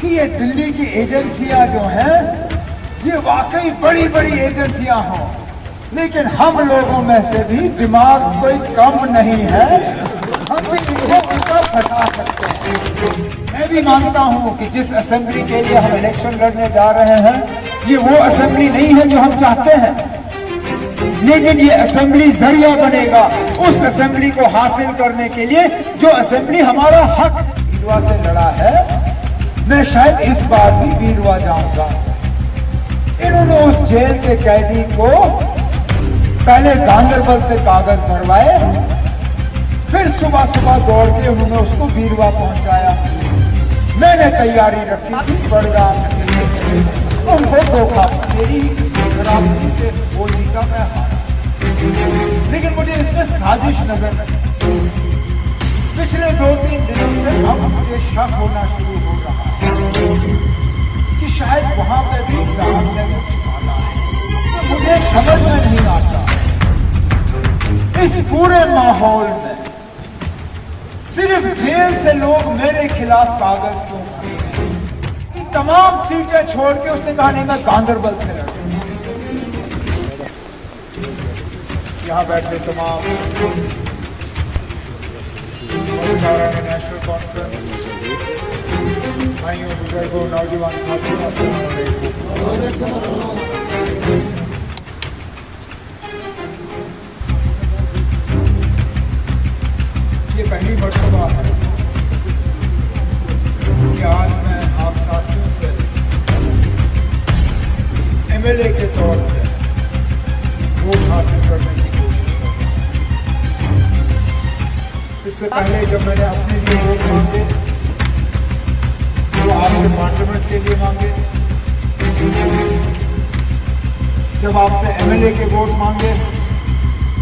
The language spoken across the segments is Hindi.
कि ये दिल्ली की एजेंसियां जो हैं ये वाकई बड़ी बड़ी एजेंसियां हों, लेकिन हम लोगों में से भी दिमाग कोई कम नहीं है, हम भी इनको उल्टा फंसा सकते हैं। मैं भी मानता हूं कि जिस असेंबली के लिए हम इलेक्शन लड़ने जा रहे हैं ये वो असेंबली नहीं है जो हम चाहते हैं, लेकिन ये असेंबली जरिया बनेगा उस असेंबली को हासिल करने के लिए जो असेंबली हमारा हक बीरवा से लड़ा है। मैं शायद इस बार भी बीरवा जाऊंगा। इन्होंने उस जेल के कैदी को पहले गांदरबल से कागज भरवाए, फिर सुबह सुबह दौड़ के उन्होंने उसको बीरवा पहुंचाया। मैंने तैयारी रखी थी बड़गाम के, उनको धोखा मेरी इसमें खराब थी कि वो जीता मैं हारा, लेकिन मुझे इसमें साजिश नजर नहीं। पिछले 2-3 दिनों से अब मुझे शक होना शुरू हो रहा है कि शायद वहां पे भी राम ने कुछ डाला है। तो मुझे समझ में नहीं आता इस पूरे माहौल में सिर्फ जेल से लोग मेरे खिलाफ कागज क्यों भरते हैं? तमाम सीटें छोड़ के उसने कहा नहीं मैं गांदरबल से लड़ूंगा। यहाँ बैठे तमाम नेशनल कॉन्फ्रेंस भाइयों, बुजुर्गों, नौजवान साथियों, अस्सलाम वालेकुम। ये पहली मर्तबा है कि आज मैं आप साथियों से एमएलए के तौर पे वोट हासिल करने की कोशिश कर रहा हूँ। इससे पहले जब मैंने अपने लिए वोट मांगे तो आपसे पार्लियामेंट के लिए मांगे, जब आपसे एमएलए के वोट मांगे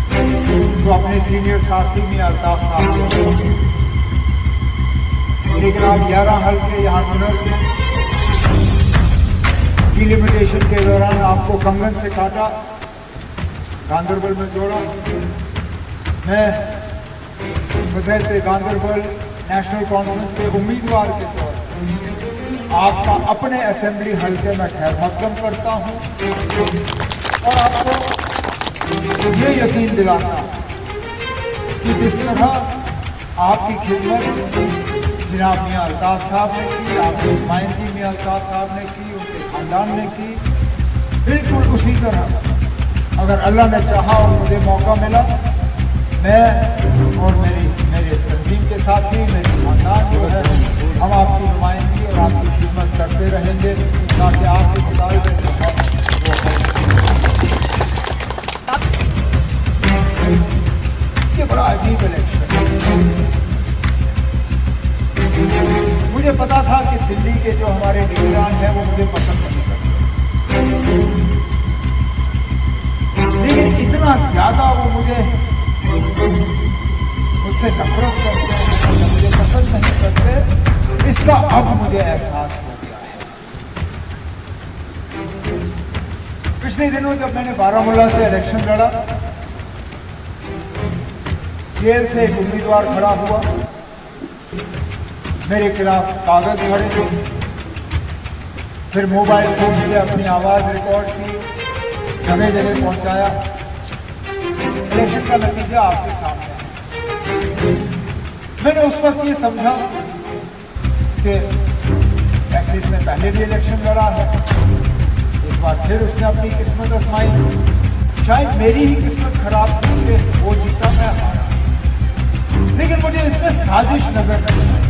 तो अपने सीनियर साथी में अल्ताफ साहब को, लेकिन आप 11 हल्के यहाँ ननर डिलिमिटेशन के दौरान आपको कंगन से काटा, गांदरबल में जोड़ा। मैं वज़ीर गांदरबल नेशनल कॉन्फ्रेंस के उम्मीदवार के तौर पर आपका अपने असेंबली हल्के में खैर मकदम करता हूँ और आपको ये यकीन दिलाता कि जिस तरह आपकी खिदमत जनाब मियां अल्ताफ साहब ने की, आपकी नुमाइंदगी मियां अल्ताफ साहब ने की, उनके खानदान ने की, बिल्कुल उसी तरह अगर अल्लाह ने चाहा और मुझे मौका मिला, मैं और मेरे तंजीम के साथी, मेरे खानदान जो है, हम आपकी नुमाइंदगी और आपकी खिदमत करते रहेंगे ताकि आपके मुताबिक ये बड़ा अजीब इलेक्शन। मुझे पता था कि दिल्ली के जो हमारे लीडरान हैं वो मुझे पसंद नहीं करते, लेकिन इतना ज्यादा वो मुझसे नफरत करते हैं, मुझे पसंद नहीं करते, इसका अब मुझे एहसास हो गया है। पिछले दिनों जब मैंने बारामूला से इलेक्शन लड़ा, जेल से एक उम्मीदवार खड़ा हुआ, मेरे खिलाफ कागज भरे, फिर मोबाइल फोन से अपनी आवाज रिकॉर्ड की, जगह जगह पहुंचाया। इलेक्शन का नतीजा आपके सामने है। मैंने उस वक्त ये समझा कि ऐसे इसने पहले भी इलेक्शन लड़ा है, इस बार फिर उसने अपनी किस्मत आजमाई। शायद मेरी ही किस्मत खराब थी कि वो जीता मैं हारा, लेकिन मुझे इसमें साजिश नजर नहीं आई।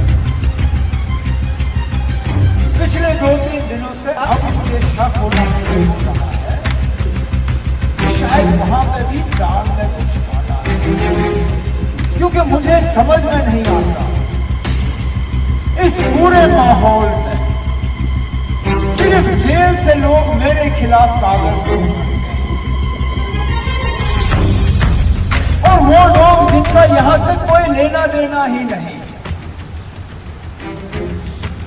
पिछले 2-3 दिनों से अब मुझे शक होना शुरू हो रहा है कि शायद वहां पे भी राम ने कुछ डाला है, क्योंकि मुझे समझ में नहीं आता इस पूरे माहौल में सिर्फ जेल से लोग मेरे खिलाफ कागज क्यों भरते हैं, और वो लोग जिनका यहां से कोई लेना देना ही नहीं,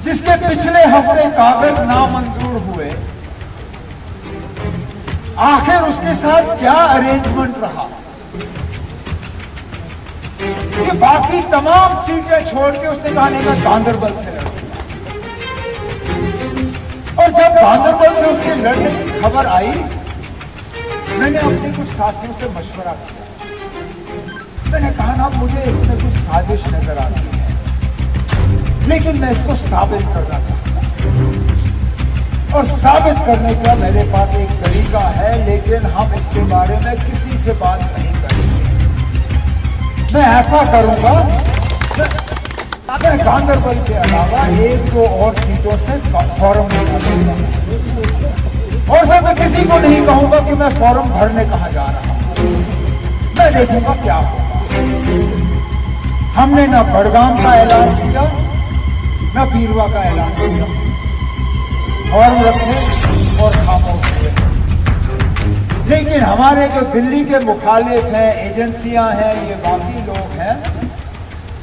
जिसके पिछले हफ्ते कागज नामंजूर हुए, आखिर उसके साथ क्या अरेंजमेंट रहा कि बाकी तमाम सीटें छोड़ के उसने कहा नहीं मैं गांदरबल से लड़ूंगा। और जब गांदरबल से उसके लड़ने की खबर आई, मैंने अपने कुछ साथियों से मशवरा किया। मैंने कहा ना, मुझे इसमें कुछ साजिश नजर आती है, लेकिन मैं इसको साबित करना चाहता हूं। और साबित करने का मेरे पास एक तरीका है, लेकिन हम इसके बारे में किसी से बात नहीं करेंगे। मैं ऐसा करूंगा, मैं गांदरबल के अलावा 1-2 और सीटों से फॉर्म निकालूंगा, और फिर मैं किसी को नहीं कहूंगा कि मैं फॉर्म भरने कहां जा रहा हूं। मैं देखूंगा क्या होगा। हमने ना बड़गाम का ऐलान किया, ना पीरवा का ऐलान किया, फॉर्म रखे और खामोश हुए। लेकिन हमारे जो दिल्ली के मुखालिफ हैं, एजेंसियां हैं, ये बाकी लोग हैं,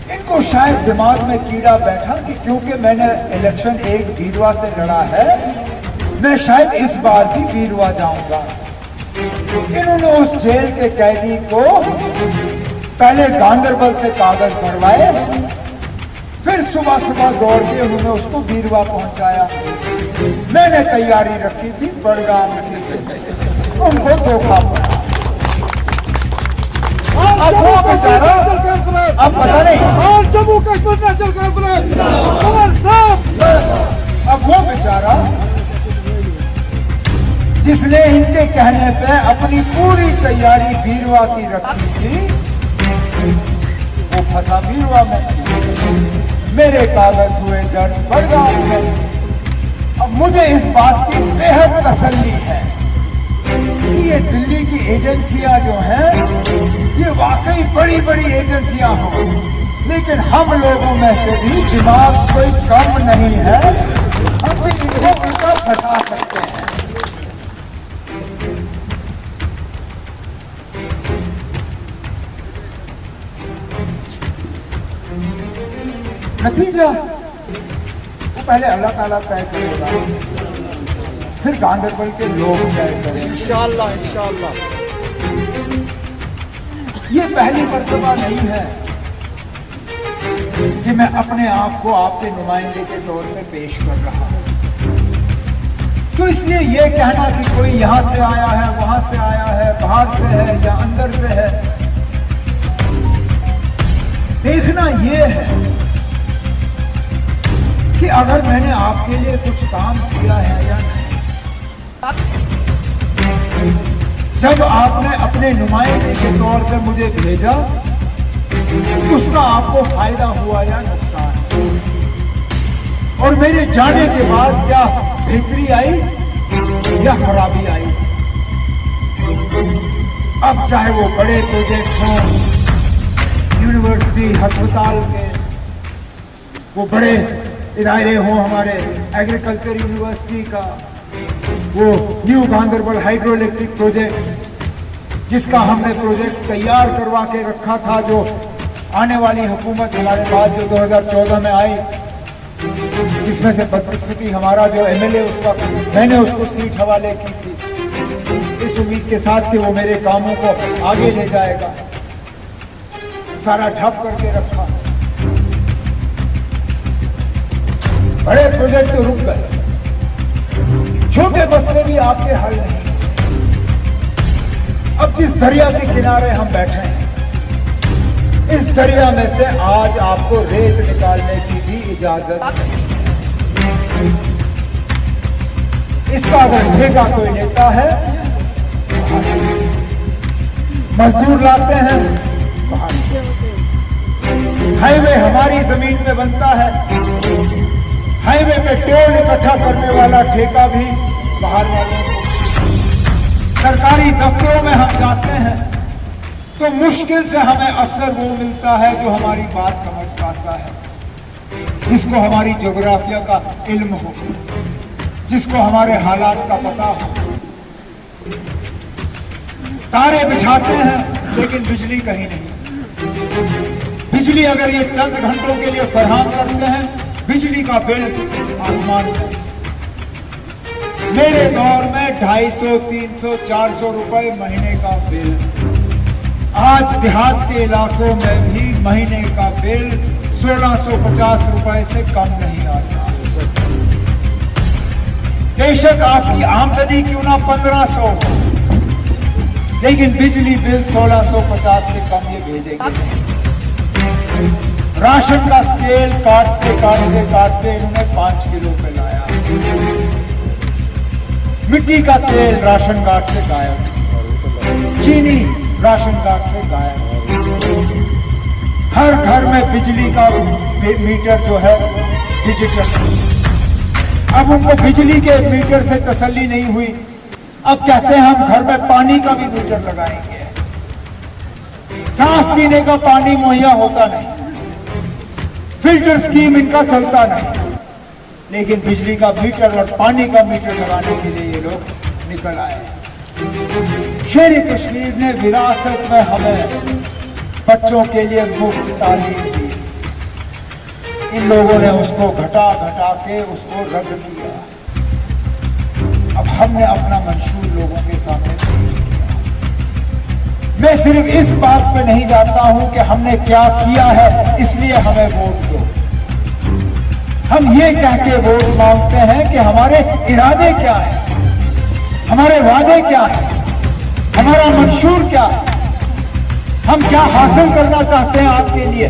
इनको शायद दिमाग में कीड़ा बैठा कि क्योंकि मैंने इलेक्शन एक बीरवा से लड़ा है, मैं शायद इस बार भी बीरवा जाऊंगा। इन्होंने उस जेल के कैदी को पहले गांदरबल से कागज भरवाए, फिर सुबह सुबह दौड़ के उन्होंने उसको बीरवा पहुंचाया। मैंने तैयारी रखी थी बड़गाम की, उनको धोखा पड़ा। अब वो बेचारा, अब पता नहीं, जम्मू कश्मीर नेशनल कॉन्फ्रेंस, अब वो बेचारा जिसने इनके कहने पे अपनी पूरी तैयारी बीरवा की रखी थी, वो फंसा बीरवा में। मेरे कागज हुए दर्ज बड़गाम में। अब मुझे इस बात की बेहद तसल्ली है कि ये दिल्ली की एजेंसियां जो हैं, ये वाकई बड़ी बड़ी एजेंसियां हों, लेकिन हम लोगों में से भी दिमाग कोई कम नहीं है। हम भी इनको उल्टा फंसा सकते हैं। नतीजा वो पहले अल्लाह ताला तय करेगा, फिर गांदरबल के लोग तय करेंगे इंशाअल्लाह इंशाअल्लाह। ये पहली मर्तबा नहीं है कि मैं अपने आप को आपके नुमाइंदे के तौर पे पेश कर रहा हूं। तो इसलिए ये कहना कि कोई यहां से आया है, वहां से आया है, बाहर से है या अंदर से है, देखना ये है कि अगर मैंने आपके लिए कुछ काम किया है या नहीं। जब आपने अपने नुमाइंदे के तौर पे मुझे भेजा, उसका आपको फायदा हुआ या नुकसान, और मेरे जाने के बाद क्या बेहतरी आई या खराबी आई। अब चाहे वो बड़े प्रोजेक्ट हों, यूनिवर्सिटी, अस्पताल के वो बड़े इदारे हों, हमारे एग्रीकल्चर यूनिवर्सिटी का वो new Ganderbal hydro electric project, जिसका हमने प्रोजेक्ट तैयार करवा के रखा था, जो आने वाली हुकूमत हमारे बाद जो 2014 में आई, जिसमें से बदकिस्मती हमारा जो एमएलए उस वक्त, मैंने उसको सीट हवाले की थी इस उम्मीद के साथ कि वो मेरे कामों को आगे ले जाएगा, सारा ठप करके रखा। बड़े प्रोजेक्ट तो रुक गए, छोटे मसले भी आपके हल नहीं। अब जिस दरिया के किनारे हम बैठे हैं, इस दरिया में से आज आपको रेत निकालने की भी इजाजत नहीं। इसका अगर ठेका कोई लेता है, बाहर से मजदूर लाते हैं, बाहर से हाईवे हमारी जमीन में बनता है, हाईवे पे टोल इकट्ठा करने वाला ठेका भी बाहर वालों को। सरकारी दफ्तरों में हम जाते हैं तो मुश्किल से हमें अफसर वो मिलता है जो हमारी बात समझ पाता है, जिसको हमारी ज्योग्राफिया का इल्म हो, जिसको हमारे हालात का पता हो। तारे बिछाते हैं लेकिन बिजली कहीं नहीं। बिजली अगर ये चंद घंटों के लिए फराहम करते हैं, बिजली का बिल आसमान में। मेरे दौर में 250, 300, 400 रुपए महीने का बिल। आज देहात के इलाकों में भी महीने का बिल 1650 रुपए से कम नहीं आता। बेशक आपकी आमदनी क्यों ना 1500, लेकिन बिजली बिल 1650 से कम ये भेजेंगे नहीं। राशन का स्केल काटते काटते काटते इन्होंने 5 किलो पे लाया। मिट्टी का तेल राशन कार्ड से गायब, चीनी राशन कार्ड से गायब। हर घर में बिजली का मीटर जो है डिजिटल। अब उनको बिजली के मीटर से तसल्ली नहीं हुई, अब कहते हैं हम घर में पानी का भी मीटर लगाएंगे। साफ पीने का पानी मुहैया होता नहीं, फिल्टर स्कीम इनका चलता नहीं, लेकिन बिजली का मीटर और पानी का मीटर लगाने के लिए ये लोग निकल आए। शेर कश्मीर ने विरासत में हमें बच्चों के लिए मुफ्त तालीम दी, इन लोगों ने उसको घटा घटा के उसको रद्द किया। अब हमने अपना मंशूर लोगों के सामने पेश किया। मैं सिर्फ इस बात पे नहीं जाता हूं कि हमने क्या किया है इसलिए हमें वोट दो। हम ये कह के वोट मांगते हैं कि हमारे इरादे क्या है, हमारे वादे क्या है, हमारा मंशूर क्या है, हम क्या हासिल करना चाहते हैं आपके लिए,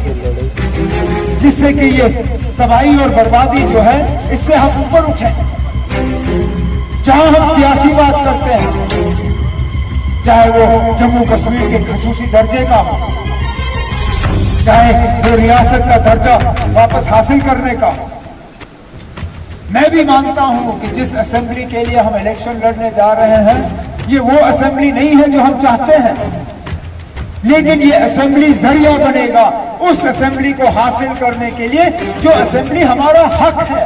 जिससे कि ये तबाही और बर्बादी जो है इससे हम ऊपर उठें। जहां हम सियासी बात करते हैं, चाहे वो जम्मू कश्मीर के खसूसी दर्जे का हो, चाहे वो रियासत का दर्जा वापस हासिल करने का हो। मैं भी मानता हूं कि जिस असेंबली के लिए हम इलेक्शन लड़ने जा रहे हैं ये वो असेंबली नहीं है जो हम चाहते हैं, लेकिन ये असेंबली जरिया बनेगा उस असेंबली को हासिल करने के लिए जो असेंबली हमारा हक है।